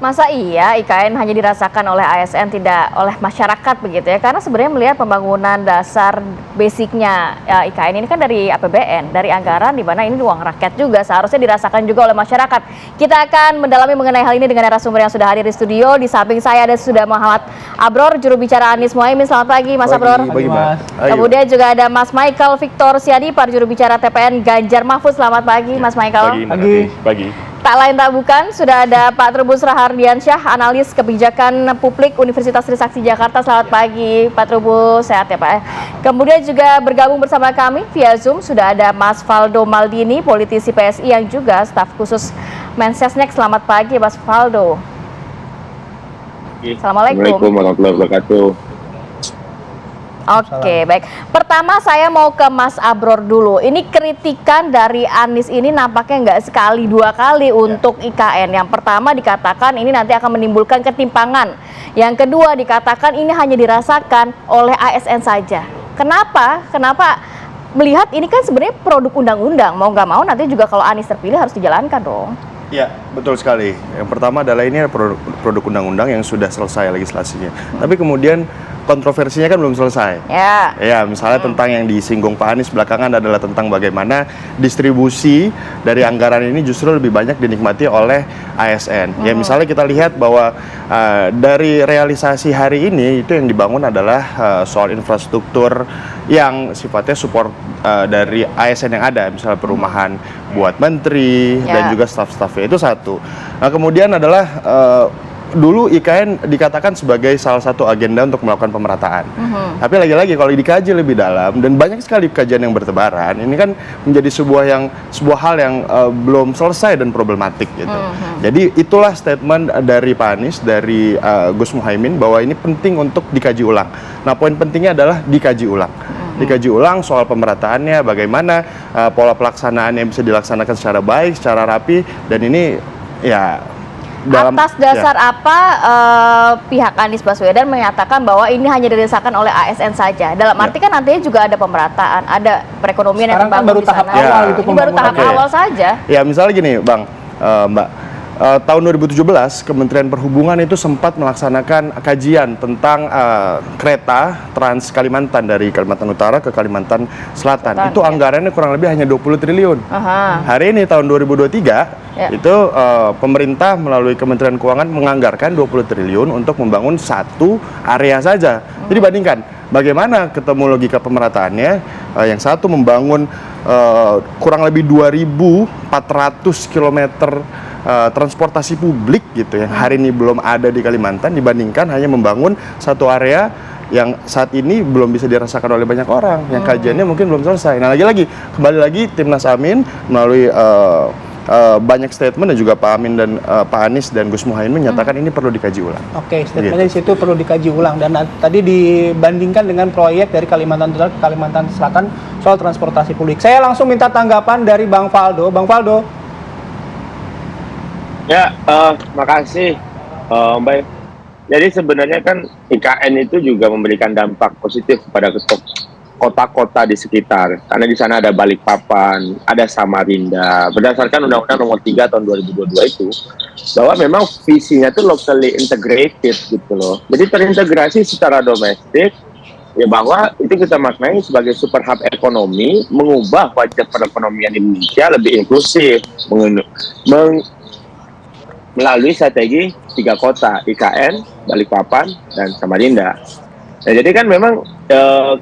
Masa iya IKN hanya dirasakan oleh ASN tidak oleh masyarakat begitu ya? Karena sebenarnya melihat pembangunan dasar basicnya ya, IKN ini kan dari APBN, dari anggaran di mana ini uang rakyat juga seharusnya dirasakan juga oleh masyarakat. Kita akan mendalami mengenai hal ini dengan narasumber yang sudah hadir di studio. Di samping saya ada sudah Muhammad Abror, juru bicara Anies Mohaimin. Selamat pagi Mas Abror. Pagi, Mas. Kemudian juga ada Mas Michael Victor Siadipar, juru bicara TPN Ganjar Mahfud. Selamat pagi Mas Michael. Pagi. Tak lain tak bukan, sudah ada Pak Trubus Rahardiansyah, analis kebijakan publik Universitas Trisakti Jakarta. Selamat pagi Pak Trubus, sehat ya Pak. Kemudian juga bergabung bersama kami via Zoom sudah ada Mas Faldo Maldini, politisi PSI yang juga staf khusus Mensesnek. Selamat pagi Mas Faldo. Assalamualaikum warahmatullahi wabarakatuh. Oke, baik. Pertama saya mau ke Mas Abror dulu. Ini kritikan dari Anies ini nampaknya nggak sekali dua kali untuk IKN. Yang pertama dikatakan ini nanti akan menimbulkan ketimpangan. Yang kedua dikatakan ini hanya dirasakan oleh ASN saja. Kenapa? Kenapa melihat ini kan sebenarnya produk undang-undang. Mau nggak mau nanti juga kalau Anies terpilih harus dijalankan dong. Ya, betul sekali. Yang pertama adalah ini produk undang-undang yang sudah selesai legislasinya. Tapi kemudian kontroversinya kan belum selesai. Ya, misalnya tentang yang disinggung Pak Anies belakangan adalah tentang bagaimana distribusi dari anggaran ini justru lebih banyak dinikmati oleh ASN. Ya, misalnya kita lihat bahwa dari realisasi hari ini itu yang dibangun adalah soal infrastruktur yang sifatnya support dari ASN yang ada, misalnya perumahan buat menteri dan juga staf-stafnya, itu satu. Nah, kemudian adalah dulu IKN dikatakan sebagai salah satu agenda untuk melakukan pemerataan. Tapi lagi-lagi kalau dikaji lebih dalam dan banyak sekali kajian yang bertebaran, ini kan menjadi sebuah hal yang belum selesai dan problematik gitu. Jadi itulah statement dari Pak Anies, dari Gus Muhaimin bahwa ini penting untuk dikaji ulang. Nah, poin pentingnya adalah dikaji ulang. Dikaji ulang soal pemerataannya, bagaimana pola pelaksanaannya bisa dilaksanakan secara baik, secara rapi, dan ini ya atas dasar apa pihak Anies Baswedan menyatakan bahwa ini hanya dirasakan oleh ASN saja. Dalam arti kan nantinya juga ada pemerataan, ada perekonomian yang dibangun di sana. Ini baru tahap awal saja. Ya, misalnya gini, Bang, Mbak. Tahun 2017 Kementerian Perhubungan itu sempat melaksanakan kajian tentang kereta Trans Kalimantan dari Kalimantan Utara ke Kalimantan Selatan. Itu anggarannya kurang lebih hanya 20 triliun. Hari ini tahun 2023 itu pemerintah melalui Kementerian Keuangan menganggarkan 20 triliun untuk membangun satu area saja. Jadi bandingkan bagaimana ketemu logika pemerataannya, yang satu membangun kurang lebih 2.400 kilometer transportasi publik gitu yang hari ini belum ada di Kalimantan, dibandingkan hanya membangun satu area yang saat ini belum bisa dirasakan oleh banyak orang, yang kajiannya mungkin belum selesai. Nah, lagi-lagi kembali lagi Timnas Amin melalui banyak statement dan juga Pak Amin dan Pak Anies dan Gus Muhaimin menyatakan ini perlu dikaji ulang. Oke, statementnya di situ perlu dikaji ulang, dan tadi dibandingkan dengan proyek dari Kalimantan Utara ke Kalimantan Selatan soal transportasi publik. Saya langsung minta tanggapan dari Bang Faldo. Bang Faldo. Ya, makasih Mbak. Jadi sebenarnya kan IKN itu juga memberikan dampak positif kepada kota-kota di sekitar. Karena di sana ada Balikpapan, ada Samarinda. Berdasarkan Undang-Undang Nomor 3 tahun 2022 itu, bahwa memang visinya itu locally integrated gitu loh. Jadi terintegrasi secara domestik, ya bahwa itu kita maknai sebagai super hub ekonomi, mengubah wajah perekonomian Indonesia lebih inklusif, melalui strategi 3 kota, IKN, Balikpapan, dan Samarinda. Nah, jadi kan memang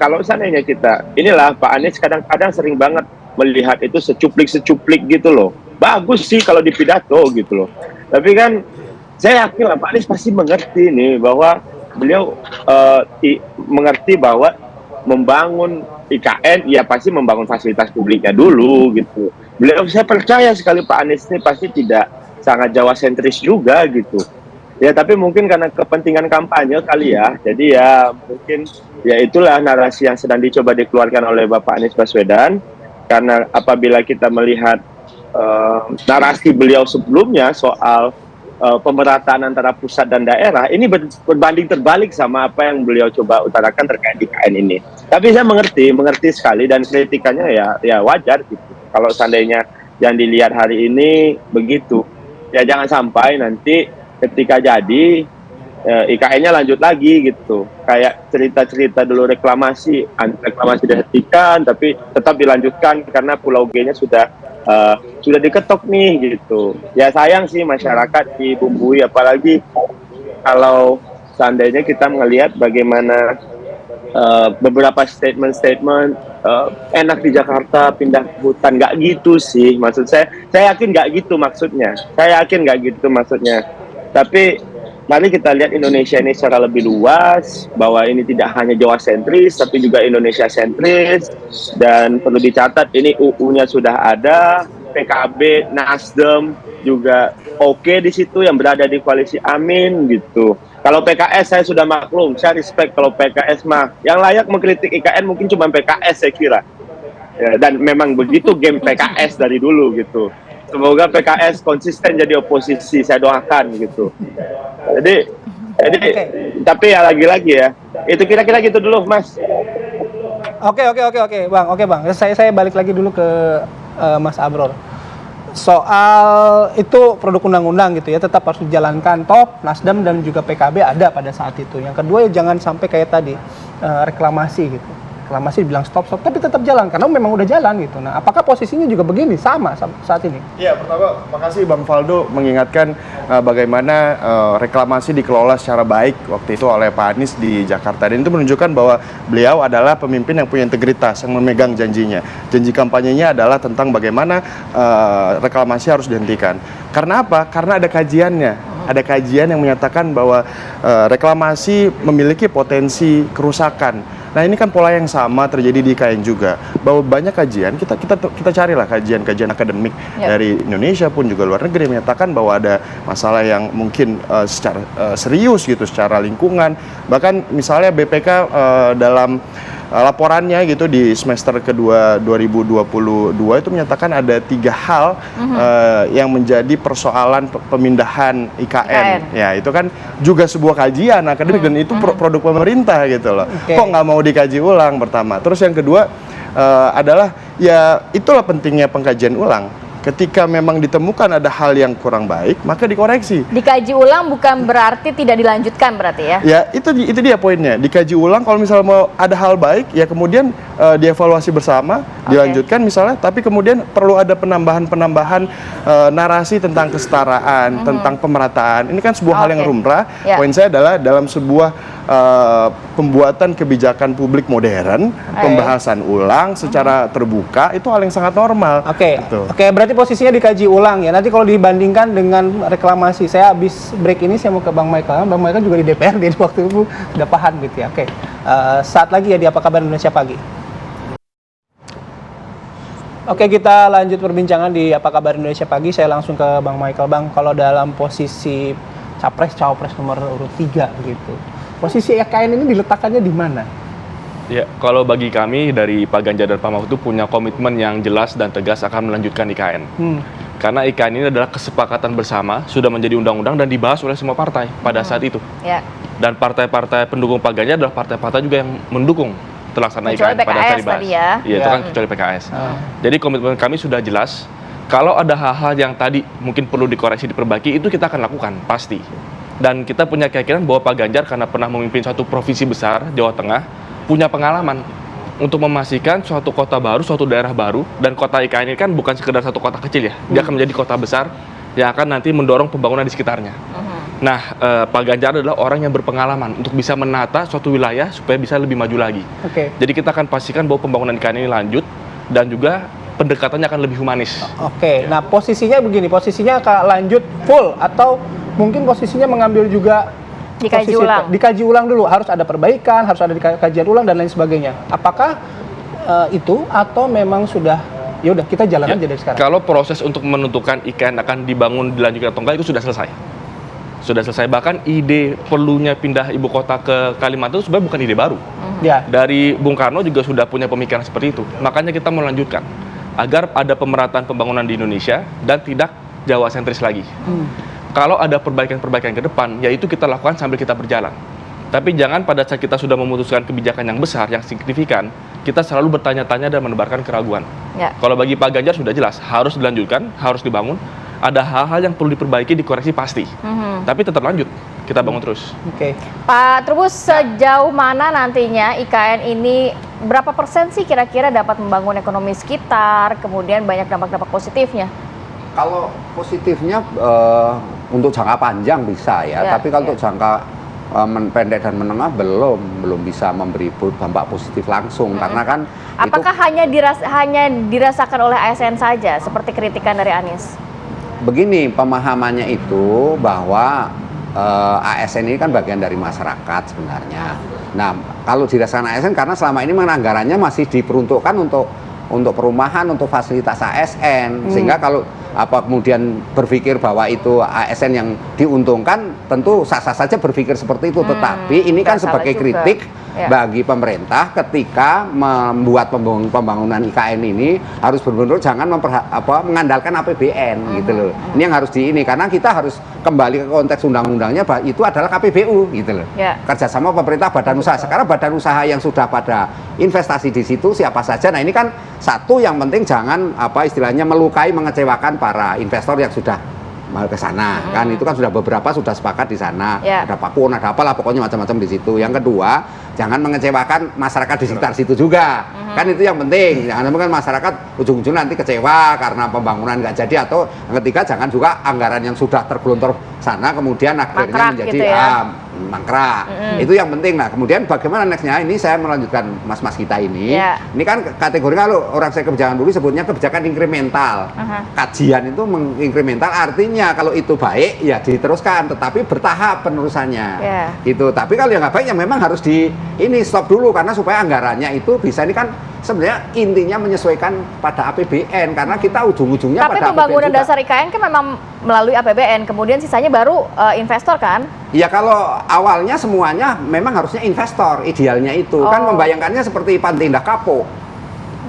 kalau seandainya kita, inilah Pak Anies kadang-kadang sering banget melihat itu secuplik-secuplik gitu loh. Bagus sih kalau di pidato gitu loh. Tapi kan saya yakin lah Pak Anies pasti mengerti nih bahwa beliau mengerti bahwa membangun IKN ya pasti membangun fasilitas publiknya dulu gitu. Saya percaya sekali Pak Anies ini pasti tidak sangat Jawa sentris juga gitu. Ya, tapi mungkin karena kepentingan kampanye kali ya. Jadi ya mungkin ya itulah narasi yang sedang dicoba dikeluarkan oleh Bapak Anies Baswedan. Karena apabila kita melihat narasi beliau sebelumnya soal pemerataan antara pusat dan daerah, ini berbanding terbalik sama apa yang beliau coba utarakan terkait IKN ini. Tapi saya mengerti sekali, dan kritikannya ya wajar gitu. Kalau seandainya yang dilihat hari ini begitu, ya jangan sampai nanti ketika jadi IKN-nya lanjut lagi gitu. Kayak cerita-cerita dulu reklamasi dihentikan tapi tetap dilanjutkan karena Pulau G-nya sudah diketok nih gitu. Ya sayang sih masyarakat dibumbui, apalagi kalau seandainya kita melihat bagaimana beberapa statement enak di Jakarta pindah ke hutan, nggak gitu sih maksud saya yakin nggak gitu maksudnya, tapi mari kita lihat Indonesia ini secara lebih luas, bahwa ini tidak hanya Jawa sentris tapi juga Indonesia sentris, dan perlu dicatat ini UU-nya sudah ada, PKB, Nasdem juga oke di situ yang berada di koalisi Amin gitu. Kalau PKS saya sudah maklum, saya respect. Kalau PKS mah yang layak mengkritik IKN mungkin cuma PKS saya kira. Ya, dan memang begitu game PKS dari dulu gitu. Semoga PKS konsisten jadi oposisi, saya doakan gitu. Jadi tapi ya lagi-lagi ya. Itu kira-kira gitu dulu, Mas. Oke, Bang. Saya balik lagi dulu ke Mas Abror. Soal itu produk undang-undang gitu ya, tetap harus dijalankan. Nasdem dan juga PKB ada pada saat itu. Yang kedua ya jangan sampai kayak tadi reklamasi gitu. Reklamasi dibilang stop, tapi tetap jalan karena memang udah jalan gitu. Nah, apakah posisinya juga begini sama saat ini? Ya, pertama makasih Bang Faldo mengingatkan bagaimana reklamasi dikelola secara baik waktu itu oleh Pak Anies di Jakarta, dan itu menunjukkan bahwa beliau adalah pemimpin yang punya integritas, yang memegang janjinya. Janji kampanyenya adalah tentang bagaimana reklamasi harus dihentikan. Karena apa? Karena ada kajiannya. Ada kajian yang menyatakan bahwa reklamasi memiliki potensi kerusakan. Nah, ini kan pola yang sama terjadi di IKN juga, bahwa banyak kajian, kita carilah kajian akademik dari Indonesia pun juga luar negeri menyatakan bahwa ada masalah yang mungkin secara serius gitu, secara lingkungan. Bahkan misalnya BPK dalam laporannya gitu di semester kedua 2022 itu menyatakan ada 3 hal yang menjadi persoalan pemindahan IKN. Ya, itu kan juga sebuah kajian akademik dan itu produk pemerintah gitu loh. Kok nggak mau dikaji ulang pertama. Terus yang kedua adalah ya itulah pentingnya pengkajian ulang. Ketika memang ditemukan ada hal yang kurang baik, maka dikoreksi. Dikaji ulang bukan berarti tidak dilanjutkan berarti ya? Ya, itu dia poinnya. Dikaji ulang kalau misalnya mau ada hal baik, ya kemudian dievaluasi bersama, dilanjutkan misalnya, tapi kemudian perlu ada penambahan narasi tentang kesetaraan, tentang pemerataan. Ini kan sebuah hal yang lumrah. Poin saya adalah dalam sebuah pembuatan kebijakan publik modern, pembahasan ulang secara terbuka, itu hal yang sangat normal. Oke, berarti posisinya dikaji ulang ya. Nanti kalau dibandingkan dengan reklamasi, saya habis break ini saya mau ke Bang Michael. Bang Michael juga di DPRD waktu itu udah paham gitu ya. Saat lagi ya di Apa Kabar Indonesia Pagi. Oke, kita lanjut perbincangan di Apa Kabar Indonesia Pagi. Saya langsung ke Bang Michael. Bang, kalau dalam posisi capres-cawapres nomor urut 3 gitu, posisi IKN ini diletakkannya di mana? Ya, kalau bagi kami dari Pak Ganjar dan Pak Mahfud itu punya komitmen yang jelas dan tegas akan melanjutkan IKN. Karena IKN ini adalah kesepakatan bersama, sudah menjadi undang-undang dan dibahas oleh semua partai pada saat itu. Dan partai-partai pendukung Pak Ganjar adalah partai-partai juga yang mendukung terlaksana IKN pada saat dibahas. Ya, itu kan kecuali PKS. Jadi komitmen kami sudah jelas. Kalau ada hal-hal yang tadi mungkin perlu dikoreksi, diperbaiki, itu kita akan lakukan, pasti. Dan kita punya keyakinan bahwa Pak Ganjar karena pernah memimpin suatu provinsi besar, Jawa Tengah, punya pengalaman untuk memastikan suatu kota baru, suatu daerah baru, dan kota IKN ini kan bukan sekedar satu kota kecil ya, dia akan menjadi kota besar yang akan nanti mendorong pembangunan di sekitarnya. Nah, Pak Ganjar adalah orang yang berpengalaman untuk bisa menata suatu wilayah supaya bisa lebih maju lagi. Jadi kita akan pastikan bahwa pembangunan IKN ini lanjut dan juga pendekatannya akan lebih humanis. Nah posisinya begini, posisinya akan lanjut full atau mungkin posisinya mengambil juga dikaji ulang dulu, harus ada perbaikan, harus ada kajian ulang dan lain sebagainya. Apakah itu atau memang sudah ya udah kita jalan aja dari sekarang? Kalau proses untuk menentukan IKN akan dibangun dilanjutkan atau enggak itu sudah selesai. Sudah selesai, bahkan ide perlunya pindah ibu kota ke Kalimantan itu sebenarnya bukan ide baru. Dari Bung Karno juga sudah punya pemikiran seperti itu. Makanya kita mau lanjutkan agar ada pemerataan pembangunan di Indonesia dan tidak Jawa sentris lagi. Kalau ada perbaikan-perbaikan ke depan, yaitu kita lakukan sambil kita berjalan. Tapi jangan pada saat kita sudah memutuskan kebijakan yang besar, yang signifikan, kita selalu bertanya-tanya dan menebarkan keraguan. Kalau bagi Pak Ganjar sudah jelas, harus dilanjutkan, harus dibangun. ada hal-hal yang perlu diperbaiki, dikoreksi pasti. Tapi tetap lanjut, kita bangun terus. Oke. Pak Trubus, sejauh mana nantinya IKN ini, berapa persen sih kira-kira dapat membangun ekonomi sekitar, kemudian banyak dampak-dampak positifnya? Kalau positifnya untuk jangka panjang bisa ya, tapi kalau untuk jangka pendek dan menengah belum bisa memberi dampak positif langsung karena kan apakah hanya dirasakan oleh ASN saja seperti kritikan dari Anies? Begini, pemahamannya itu bahwa ASN ini kan bagian dari masyarakat sebenarnya. Nah, kalau dirasakan ASN karena selama ini anggarannya masih diperuntukkan untuk perumahan, untuk fasilitas ASN, sehingga kalau kemudian berpikir bahwa itu ASN yang diuntungkan, tentu sah-sah saja berpikir seperti itu. Tetapi ini kan sebagai kritik bagi pemerintah ketika membuat pembangunan IKN ini harus benar-benar jangan mengandalkan APBN gitu loh. Ini yang harus karena kita harus kembali ke konteks undang-undangnya bahwa itu adalah KPBU gitu loh. Kerjasama pemerintah badan usaha. Sekarang badan usaha yang sudah pada investasi di situ siapa saja. Nah, ini kan satu yang penting jangan istilahnya melukai, mengecewakan para investor yang sudah ke sana kan, itu kan sudah beberapa sudah sepakat di sana, ada Pakun, ada apalah pokoknya macam-macam di situ. Yang kedua, jangan mengecewakan masyarakat di sekitar situ juga, kan itu yang penting. Jangan sampai kan masyarakat ujung-ujungnya nanti kecewa karena pembangunan nggak jadi, atau yang ketiga jangan juga anggaran yang sudah tergelontor sana kemudian akhirnya mangkrak menjadi gitu ya. mangkrak. Itu yang penting. Nah, kemudian bagaimana nextnya? Ini saya melanjutkan mas-mas kita ini. Ini kan kategori kalau orang saya kebijakan dulu sebutnya kebijakan inkremental. Kajian itu menginkremental, artinya kalau itu baik ya diteruskan, tetapi bertahap penerusannya. Gitu. Tapi kalau yang nggak baik ya memang harus stop dulu karena supaya anggarannya itu bisa, ini kan sebenarnya intinya menyesuaikan pada APBN karena kita ujung-ujungnya pada APBN. Tapi pembangunan dasar IKN kan memang melalui APBN, kemudian sisanya baru investor kan? Ya kalau awalnya semuanya memang harusnya investor, idealnya itu kan membayangkannya seperti Pantindah Kapok.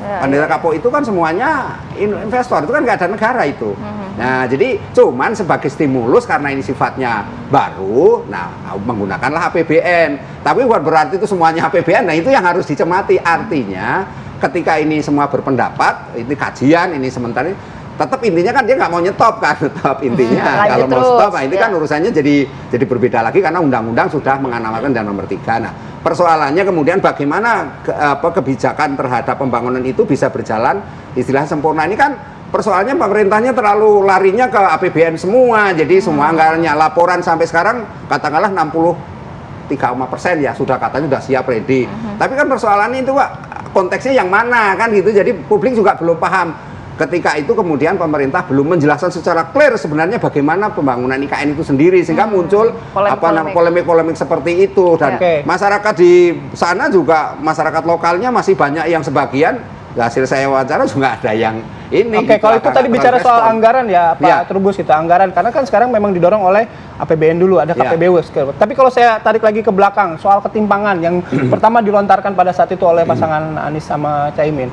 Pantindah Kapok itu kan semuanya investor, itu kan nggak ada negara itu. Nah, jadi cuman sebagai stimulus karena ini sifatnya baru, nah menggunakanlah APBN. Tapi bukan berarti itu semuanya APBN. Nah, itu yang harus dicermati. Artinya ketika ini semua berpendapat, ini kajian, ini sementara tetap intinya kan dia nggak mau nyetop kan, tetap intinya kalau mau stop, nah ini kan urusannya jadi berbeda lagi karena undang-undang sudah mengamanatkan dan nomor 3. Nah, persoalannya kemudian bagaimana kebijakan terhadap pembangunan itu bisa berjalan istilah sempurna. Ini kan persoalannya pemerintahnya terlalu larinya ke APBN semua, jadi semua anggarannya laporan sampai sekarang katakanlah 63% ya sudah katanya sudah siap ready. Tapi kan persoalannya itu Pak, konteksnya yang mana kan gitu, jadi publik juga belum paham. Ketika itu kemudian pemerintah belum menjelaskan secara clear sebenarnya bagaimana pembangunan IKN itu sendiri, sehingga muncul polemik-polemik seperti itu. Dan masyarakat di sana juga, masyarakat lokalnya masih banyak yang sebagian, hasil saya wawancara juga ada yang ini. Kalau itu tadi bicara soal anggaran ya Pak Trubus, itu anggaran karena kan sekarang memang didorong oleh APBN dulu, ada KPBU. Tapi kalau saya tarik lagi ke belakang soal ketimpangan yang pertama dilontarkan pada saat itu oleh pasangan Anies sama Caimin.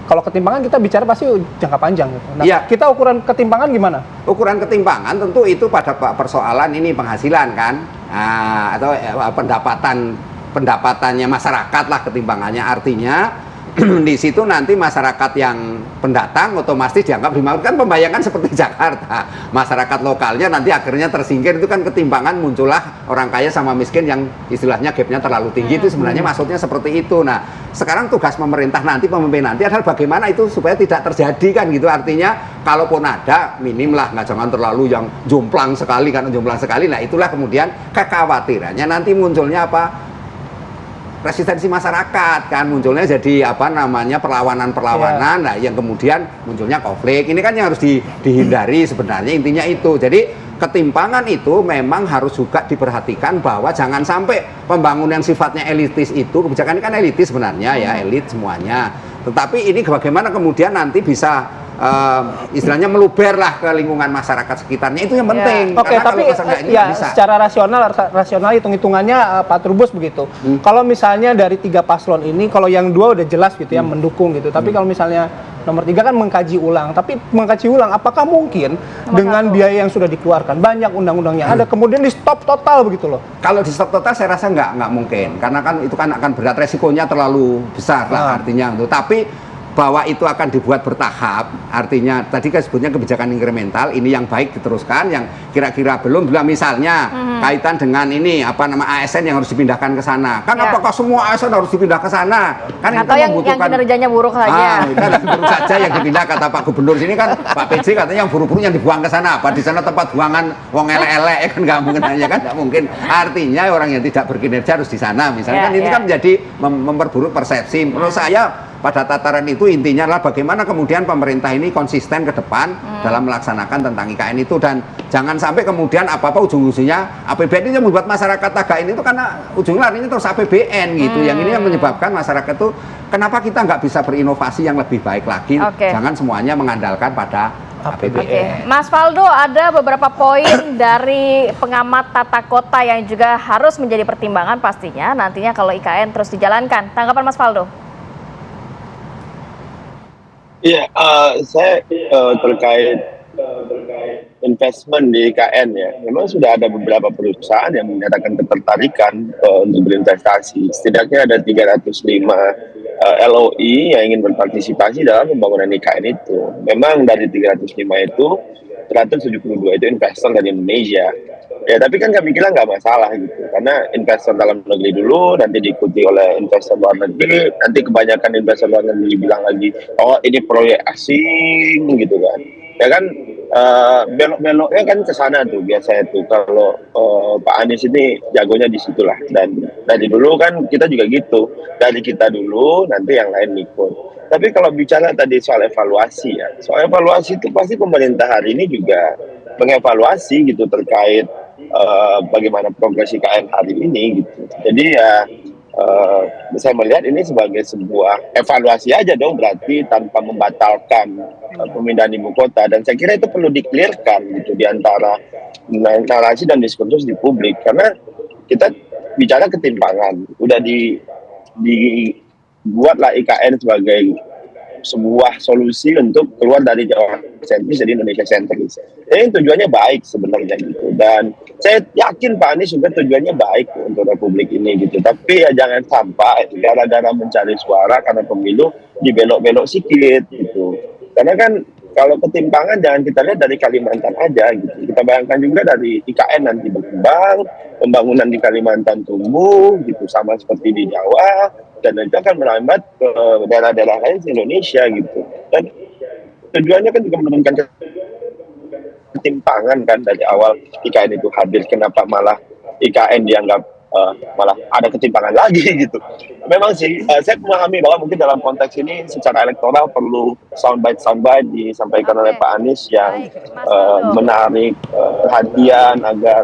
Kalau ketimpangan kita bicara pasti jangka panjang gitu. Nah, kita ukuran ketimpangan gimana? Ukuran ketimpangan tentu itu pada persoalan ini penghasilan kan, atau pendapatannya masyarakat lah ketimpangannya. Artinya di situ nanti masyarakat yang pendatang otomatis dianggap dimakmurkan, pembayangan seperti Jakarta. Masyarakat lokalnya nanti akhirnya tersingkir, itu kan ketimpangan, muncullah orang kaya sama miskin yang istilahnya gapnya terlalu tinggi. Itu sebenarnya maksudnya seperti itu. Nah, sekarang tugas pemerintah nanti, pemimpin nanti adalah bagaimana itu supaya tidak terjadi kan gitu. Artinya kalaupun ada minim lah, nggak jangan terlalu yang jomplang sekali, karena jomplang sekali. Nah, itulah kemudian kekhawatirannya nanti munculnya resistensi masyarakat kan, munculnya jadi perlawanan-perlawanan, nah yang kemudian munculnya konflik. Ini kan yang harus dihindari sebenarnya, intinya itu. Jadi ketimpangan itu memang harus juga diperhatikan bahwa jangan sampai pembangunan sifatnya elitis itu, kebijakan ini kan elitis sebenarnya ya, elit semuanya. Tetapi ini bagaimana kemudian nanti bisa istilahnya meluber lah ke lingkungan masyarakat sekitarnya, itu yang penting. Tapi secara rasional hitung-hitungannya Pak Trubus begitu. Kalau misalnya dari 3 paslon ini, kalau yang 2 udah jelas gitu ya mendukung gitu. Tapi kalau misalnya nomor 3 kan mengkaji ulang. Tapi mengkaji ulang, apakah mungkin dengan biaya yang sudah dikeluarkan, banyak undang-undangnya ada, kemudian di stop total begitu loh? Kalau di stop total saya rasa nggak mungkin, karena kan itu kan akan berat, resikonya terlalu besar lah artinya. Tapi bahwa itu akan dibuat bertahap, artinya tadi kan sebutnya kebijakan inkremental, ini yang baik diteruskan, yang kira-kira belum, misalnya kaitan dengan ini ASN yang harus dipindahkan ke sana. Kan apakah semua ASN harus dipindah ke sana? Kan atau yang kinerjanya buruk saja. Buruk saja yang dipindah, kata Pak Gubernur sini kan, Pak PJ katanya yang buruk-buruk yang dibuang ke sana. Apa di sana tempat buangan wong elek-elek kan nggak mungkin hanya kan nggak mungkin. Artinya orang yang tidak berkinerja harus di sana. Misalnya kan ini kan menjadi memperburuk persepsi. Menurut saya pada tataran itu intinya adalah bagaimana kemudian pemerintah ini konsisten ke depan dalam melaksanakan tentang IKN itu, dan jangan sampai kemudian apa-apa ujung-ujungnya APBN ini yang membuat masyarakat tagain itu, karena ujungnya larinya terus APBN gitu. Yang ini yang menyebabkan masyarakat itu kenapa kita nggak bisa berinovasi yang lebih baik lagi. Jangan semuanya mengandalkan pada APBN. Mas Faldo, ada beberapa poin dari pengamat tata kota yang juga harus menjadi pertimbangan pastinya nantinya kalau IKN terus dijalankan. Tanggapan Mas Faldo? Iya, saya terkait investment di IKN ya, memang sudah ada beberapa perusahaan yang menyatakan ketertarikan untuk berinvestasi. Setidaknya ada 305 LOI yang ingin berpartisipasi dalam pembangunan IKN itu. Memang dari 305 itu 172 itu investor dari Indonesia. Ya, tapi kan kami kira nggak masalah gitu, karena investor dalam negeri dulu, nanti diikuti oleh investor luar negeri, nanti kebanyakan investor luar negeri bilang lagi, oh ini proyek asing gitu kan. Ya kan, belok-beloknya kan ke sana tuh biasanya tuh, kalau Pak Anies ini jagonya di situlah. Dan dari dulu kan kita juga gitu, dari kita dulu, nanti yang lain ikut. Tapi kalau bicara tadi soal evaluasi ya, soal evaluasi itu pasti pemerintah hari ini juga mengevaluasi gitu terkait bagaimana progres IKN hari ini gitu. Jadi ya saya melihat ini sebagai sebuah evaluasi aja dong, berarti tanpa membatalkan pemindahan ibu kota. Dan saya kira itu perlu di-clearkan gitu di antara narasi dan diskursus di publik, karena kita bicara ketimpangan, udah dibuatlah IKN sebagai sebuah solusi untuk keluar dari Jawa sentris jadi Indonesia sentris. Ini tujuannya baik sebenarnya gitu, dan saya yakin Pak Anies juga tujuannya baik untuk Republik ini gitu. Tapi ya jangan sampai gara-gara mencari suara karena pemilu dibelok-belok sedikit gitu. Karena kan kalau ketimpangan jangan kita lihat dari Kalimantan aja gitu. Kita bayangkan juga dari IKN nanti berkembang, pembangunan di Kalimantan tumbuh gitu, sama seperti di Jawa, dan itu akan merambat ke daerah-daerah lain di Indonesia gitu. Dan tujuannya kan juga menurunkan ketimpangan kan dari awal IKN itu hadir. Kenapa malah IKN dianggap malah ada ketimpangan lagi gitu. Memang sih saya memahami bahwa mungkin dalam konteks ini secara elektoral perlu soundbite disampaikan oleh Pak Anies yang menarik perhatian agar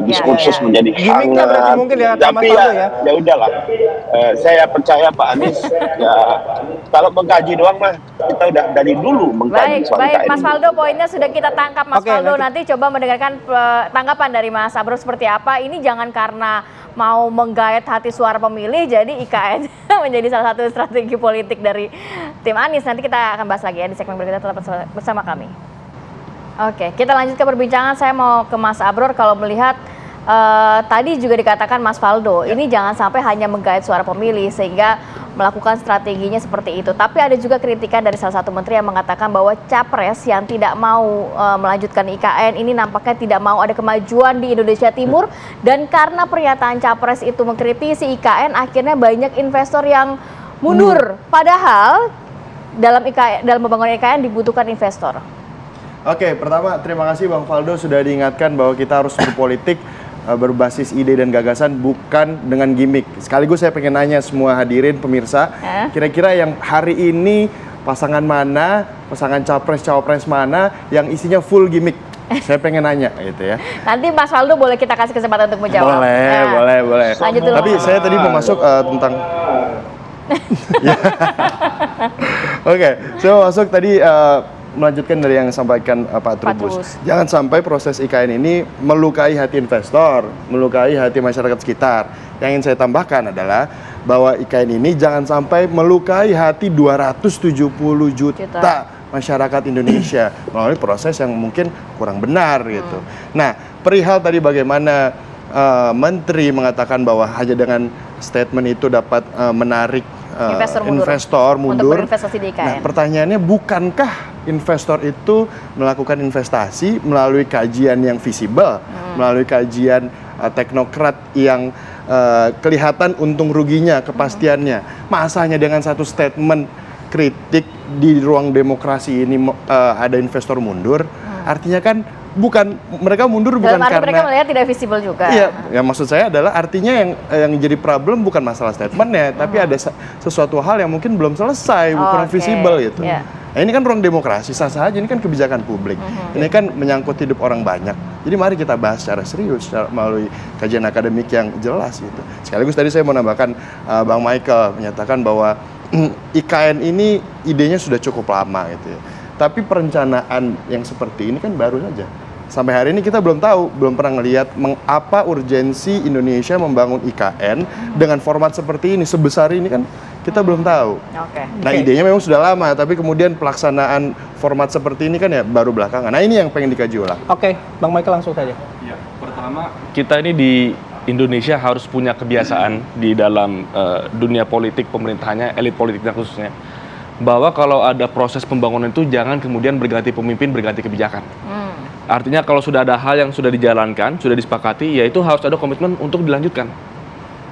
diskursus menjadi hangat. Tapi ya udahlah. Saya percaya Pak Anies ya kalau mengkaji doang mah kita udah dari dulu mengkaji soal baik, IKN. Mas Faldo, poinnya sudah kita tangkap Mas Faldo. Nanti coba mendengarkan tanggapan dari Mas Abro seperti apa. Ini jangan karena mau menggait hati suara pemilih jadi IKN menjadi salah satu strategi politik dari tim Anies. Nanti kita akan bahas lagi ya di segmen berikutnya, tetap bersama kami. Oke, kita lanjut ke perbincangan. Saya mau ke Mas Abror. Kalau melihat tadi juga dikatakan Mas Faldo, ini jangan sampai hanya menggait suara pemilih sehingga melakukan strateginya seperti itu. Tapi ada juga kritikan dari salah satu menteri yang mengatakan bahwa capres yang tidak mau melanjutkan IKN ini nampaknya tidak mau ada kemajuan di Indonesia Timur, dan karena pernyataan capres itu mengkritisi IKN, akhirnya banyak investor yang mundur. Padahal dalam pembangunan IKN dibutuhkan investor. Oke, pertama terima kasih Bang Faldo sudah diingatkan bahwa kita harus berpolitik berbasis ide dan gagasan, bukan dengan gimmick. Sekaligus saya pengen nanya semua hadirin pemirsa, kira-kira yang hari ini pasangan mana, pasangan capres-cawapres mana yang isinya full gimmick? Saya pengen nanya gitu ya. Nanti Mas Faldo boleh kita kasih kesempatan untuk menjawab. Boleh. Lanjut dulu. Tapi saya tadi mau masuk tentang Oke, saya mau masuk tadi melanjutkan dari yang disampaikan Pak Trubus. Jangan sampai proses IKN ini melukai hati investor, melukai hati masyarakat sekitar. Yang ingin saya tambahkan adalah bahwa IKN ini jangan sampai melukai hati 270 juta masyarakat Indonesia melalui proses yang mungkin kurang benar gitu. Nah, perihal tadi bagaimana Menteri mengatakan bahwa hanya dengan statement itu dapat menarik investor untuk mundur. berinvestasi di IKN. Nah, pertanyaannya, bukankah investor itu melakukan investasi melalui kajian yang visible, melalui kajian teknokrat yang kelihatan untung ruginya, kepastiannya. Masanya dengan satu statement kritik di ruang demokrasi ini ada investor mundur, artinya kan mereka mundur bukan karena mereka melihat tidak visible juga. Iya, yang maksud saya adalah artinya yang jadi problem bukan masalah statementnya, tapi ada sesuatu hal yang mungkin belum selesai, kurang visible gitu. Yeah. Nah, ini kan ruang demokrasi, sah-sah aja, ini kan kebijakan publik. Ini kan menyangkut hidup orang banyak. Jadi mari kita bahas secara serius, melalui kajian akademik yang jelas gitu. Sekaligus tadi saya mau nambahkan, Bang Michael menyatakan bahwa IKN ini idenya sudah cukup lama gitu ya. Tapi perencanaan yang seperti ini kan baru saja. Sampai hari ini kita belum tahu, belum pernah ngelihat apa urgensi Indonesia membangun IKN dengan format seperti ini, sebesar ini kan kita belum tahu. Nah, idenya memang sudah lama, tapi kemudian pelaksanaan format seperti ini kan ya baru belakangan. Nah, ini yang pengen dikaji ulang. Oke, Bang Michael langsung saja. Ya, pertama kita ini di Indonesia harus punya kebiasaan di dalam dunia politik pemerintahannya, elit politiknya khususnya, bahwa kalau ada proses pembangunan itu jangan kemudian berganti pemimpin, berganti kebijakan. Artinya kalau sudah ada hal yang sudah dijalankan, sudah disepakati, ya itu harus ada komitmen untuk dilanjutkan.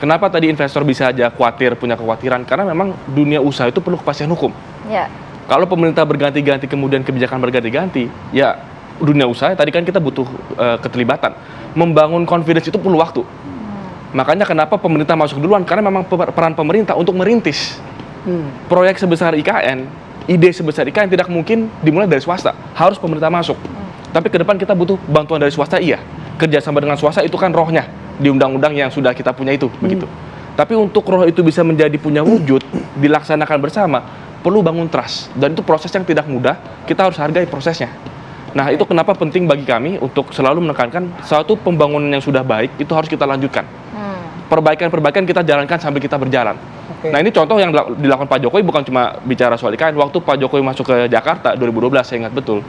Kenapa tadi investor bisa aja punya kekhawatiran? Karena memang dunia usaha itu perlu kepastian hukum. Ya. Kalau pemerintah berganti-ganti kemudian kebijakan berganti-ganti, ya dunia usaha tadi kan kita butuh keterlibatan. Membangun confidence itu perlu waktu. Makanya kenapa pemerintah masuk duluan? Karena memang peran pemerintah untuk merintis. Proyek sebesar IKN, ide sebesar IKN tidak mungkin dimulai dari swasta, harus pemerintah masuk. Tapi ke depan kita butuh bantuan dari swasta, iya. Kerjasama dengan swasta itu kan rohnya di undang-undang yang sudah kita punya itu, begitu. Tapi untuk roh itu bisa menjadi punya wujud, dilaksanakan bersama, perlu bangun trust. Dan itu proses yang tidak mudah, kita harus hargai prosesnya. Nah, itu kenapa penting bagi kami untuk selalu menekankan suatu pembangunan yang sudah baik, itu harus kita lanjutkan. Perbaikan-perbaikan kita jalankan sambil kita berjalan. Nah, ini contoh yang dilakukan Pak Jokowi bukan cuma bicara soal IKN. Waktu Pak Jokowi masuk ke Jakarta 2012, saya ingat betul,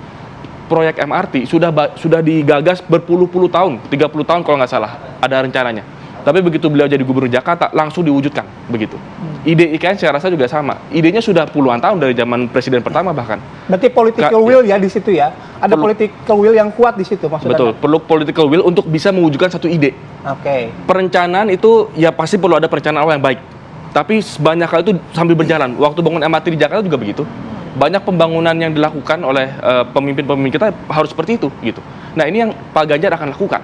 proyek MRT sudah digagas berpuluh-puluh tahun, 30 tahun kalau nggak salah, ada rencananya. Tapi begitu beliau jadi gubernur Jakarta, langsung diwujudkan, begitu. Ide IKN saya rasa juga sama. Idenya sudah puluhan tahun dari zaman presiden pertama bahkan. Berarti political will ya di situ ya? Ada political will yang kuat di situ maksudnya? Betul, perlu political will untuk bisa mewujudkan satu ide. Perencanaan itu ya pasti perlu ada perencanaan awal yang baik. Tapi sebanyak hal itu sambil berjalan. Waktu bangun MRT di Jakarta juga begitu. Banyak pembangunan yang dilakukan oleh pemimpin-pemimpin kita harus seperti itu, gitu. Nah, ini yang Pak Ganjar akan lakukan.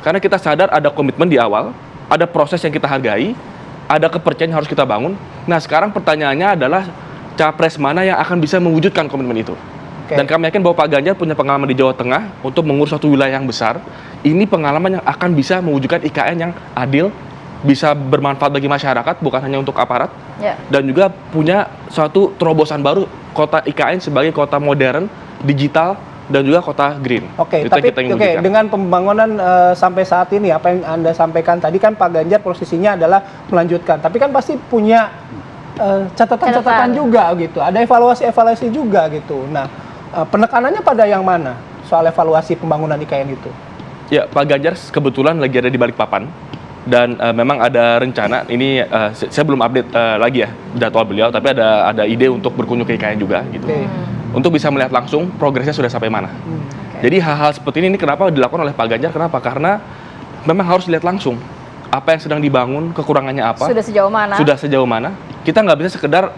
Karena kita sadar ada komitmen di awal, ada proses yang kita hargai, ada kepercayaan yang harus kita bangun. Nah, sekarang pertanyaannya adalah capres mana yang akan bisa mewujudkan komitmen itu. Dan kami yakin bahwa Pak Ganjar punya pengalaman di Jawa Tengah untuk mengurus suatu wilayah yang besar. Ini pengalaman yang akan bisa mewujudkan IKN yang adil, bisa bermanfaat bagi masyarakat, bukan hanya untuk aparat, dan juga punya suatu terobosan baru, kota IKN sebagai kota modern, digital, dan juga kota green. Dengan pembangunan sampai saat ini, apa yang Anda sampaikan tadi kan Pak Ganjar posisinya adalah melanjutkan, tapi kan pasti punya catatan-catatan juga gitu, ada evaluasi-evaluasi juga gitu. Nah, penekanannya pada yang mana soal evaluasi pembangunan IKN itu? Ya, Pak Ganjar kebetulan lagi ada di Balikpapan. Dan memang ada rencana, ini saya belum update lagi ya jadwal beliau, tapi ada ide untuk berkunjung ke IKN juga gitu. Untuk bisa melihat langsung progresnya sudah sampai mana. Jadi hal-hal seperti ini kenapa dilakukan oleh Pak Ganjar? Kenapa? Karena memang harus lihat langsung apa yang sedang dibangun, kekurangannya apa. Sudah sejauh mana. Kita nggak bisa sekedar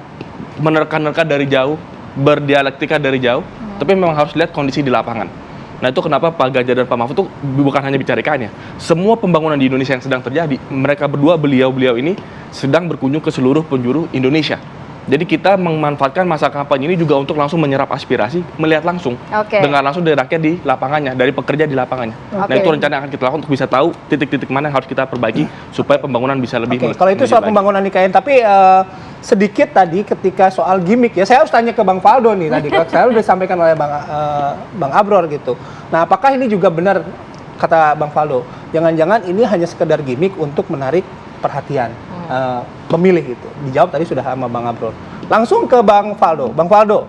menerka-nerka dari jauh, berdialektika dari jauh, tapi memang harus lihat kondisi di lapangan. Nah, itu kenapa Pak Ganjar dan Pak Mahfud itu bukan hanya bicara IKN ya. Semua pembangunan di Indonesia yang sedang terjadi, mereka berdua, beliau ini sedang berkunjung ke seluruh penjuru Indonesia. Jadi kita memanfaatkan masa kampanye ini juga untuk langsung menyerap aspirasi, melihat langsung, dengar langsung dari rakyat di lapangannya, dari pekerja di lapangannya. Nah, itu rencana yang akan kita lakukan untuk bisa tahu titik-titik mana yang harus kita perbaiki supaya pembangunan bisa lebih. Kalau itu soal pembangunan IKN, tapi sedikit tadi ketika soal gimmick ya, saya harus tanya ke Bang Faldo nih tadi, saya udah disampaikan oleh Bang Abror gitu. Nah, apakah ini juga benar kata Bang Faldo? Jangan-jangan ini hanya sekedar gimmick untuk menarik perhatian pemilih itu. Dijawab tadi sudah sama Bang Abror. Langsung ke Bang Faldo. Bang Faldo.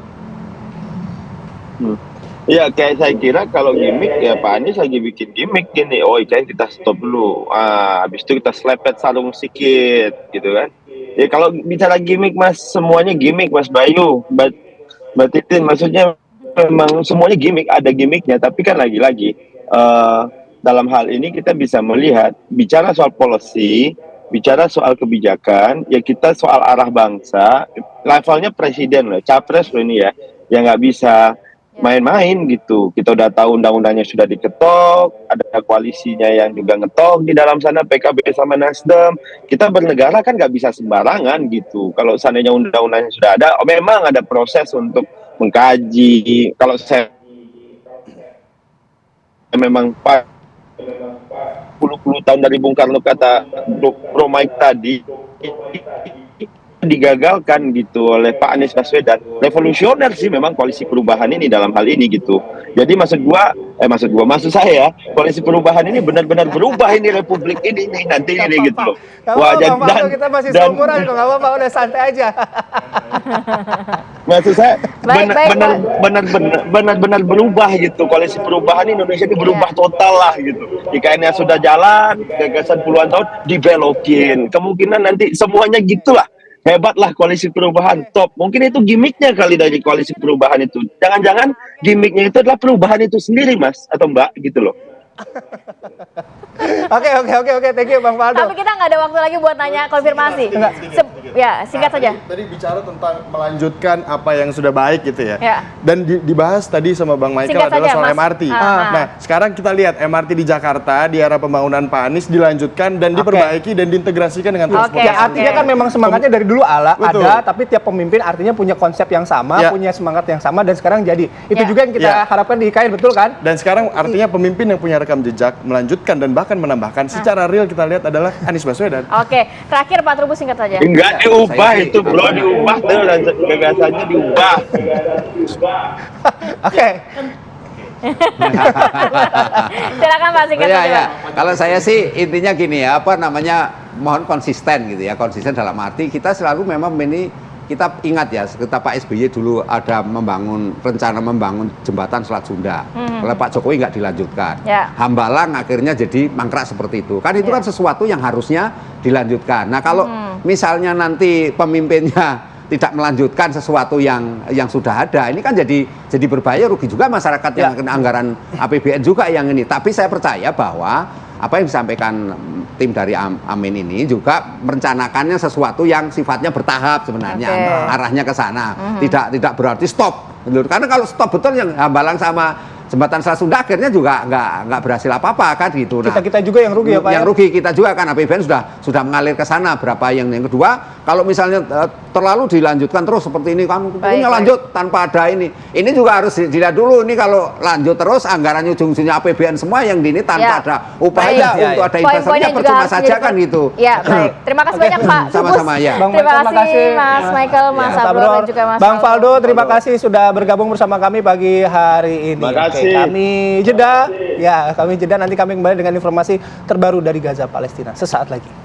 Ya, kayak saya kira kalau gimmick ya Pak Anies lagi bikin gimmick gini. Oh, IKN kita stop dulu. Habis itu kita selepet sarung sedikit gitu kan. Ya kalau bicara gimmick Mas, semuanya gimmick Mas Bayu, Mbak Titin, maksudnya memang semuanya gimmick, ada gimmicknya. Tapi kan lagi-lagi dalam hal ini kita bisa melihat bicara soal policy, bicara soal kebijakan, ya kita soal arah bangsa, levelnya presiden loh, capres loh ini ya nggak bisa main-main gitu. Kita udah tahu undang-undangnya sudah diketok, ada koalisinya yang juga ngetok di dalam sana, PKB sama Nasdem. Kita bernegara kan nggak bisa sembarangan gitu. Kalau seandainya undang-undangnya sudah ada, memang ada proses untuk mengkaji. Kalau saya memang Pak puluh tahun dari Bung Karno kata Bro Mike tadi digagalkan gitu oleh Pak Anies Baswedan. Revolusioner sih memang koalisi perubahan ini dalam hal ini gitu. Jadi maksud saya koalisi perubahan ini benar-benar berubah ini republik ini nih nanti ini gitu loh. Wah, dan kita masih seumuran kok, nggak apa-apa, udah santai aja. Maksud saya benar-benar berubah gitu. Koalisi perubahan Indonesia ini berubah total lah gitu. IKN-nya sudah jalan, gagasan puluhan tahun dibelokin. Kemungkinan nanti semuanya gitulah. Hebatlah koalisi perubahan, top. Mungkin itu gimmicknya kali dari koalisi perubahan itu. Jangan-jangan gimmicknya itu adalah perubahan itu sendiri, Mas atau Mbak, gitu loh. Oke, thank you Bang Faldo. Tapi kita nggak ada waktu lagi buat nanya konfirmasi. Ya, singkat saja. Tadi bicara tentang melanjutkan apa yang sudah baik gitu ya. Ya. Dan dibahas tadi sama Bang Michael Singkat adalah saja, soal Mas. MRT. Nah, sekarang kita lihat MRT di Jakarta di era pembangunan Pak Anies dilanjutkan dan diperbaiki dan diintegrasikan dengan transportasi. Ya, artinya kan memang semangatnya dari dulu Betul. ada, tapi tiap pemimpin artinya punya konsep yang sama, punya semangat yang sama, dan sekarang jadi. Itu juga yang kita harapkan di IKN, betul kan? Dan sekarang artinya pemimpin yang punya rekam jejak melanjutkan dan bahkan menambahkan secara real kita lihat adalah Anies Baswedan. Oke, terakhir Pak Trubus singkat saja. Enggak diubah itu bro, diubah tuh gagasannya diubah. Oke. Silakan Pak singkat saja. Ya. Kalau saya sih intinya gini ya, mohon konsisten gitu ya, konsisten dalam arti kita selalu memang kita ingat ya, ketika Pak SBY dulu ada rencana membangun jembatan Selat Sunda. Oleh Pak Jokowi nggak dilanjutkan. Hambalang akhirnya jadi mangkrak seperti itu. Kan itu kan sesuatu yang harusnya dilanjutkan. Nah kalau misalnya nanti pemimpinnya tidak melanjutkan sesuatu yang sudah ada, ini kan jadi berbahaya, rugi juga masyarakat yang kena anggaran APBN juga yang ini. Tapi saya percaya bahwa apa yang disampaikan tim dari Amin ini juga merencanakannya sesuatu yang sifatnya bertahap sebenarnya, arahnya ke sana. Tidak berarti stop. Karena kalau stop betul yang Hambalang sama jembatan Selat Sunda akhirnya juga nggak berhasil apa-apa kan gitu. Nah, kita juga yang rugi ya Pak. Yang rugi kita juga kan, APBN sudah mengalir ke sana berapa yang kedua. Kalau misalnya terlalu dilanjutkan terus seperti ini kan lanjut tanpa ada ini. Ini juga harus dilihat dulu, ini kalau lanjut terus anggarannya ujung-ujungnya APBN semua yang di ini tanpa ada upaya untuk ada investasinya percuma saja kan gitu. Ya, baik. Terima kasih banyak Pak Trubus. Sama-sama ya. Terima kasih Mas Michael, Mas Abror dan juga Mas Bang Faldo, terima kasih sudah bergabung bersama kami pagi hari ini. Terima kasih. Kami jeda, nanti kami kembali dengan informasi terbaru dari Gaza, Palestina sesaat lagi.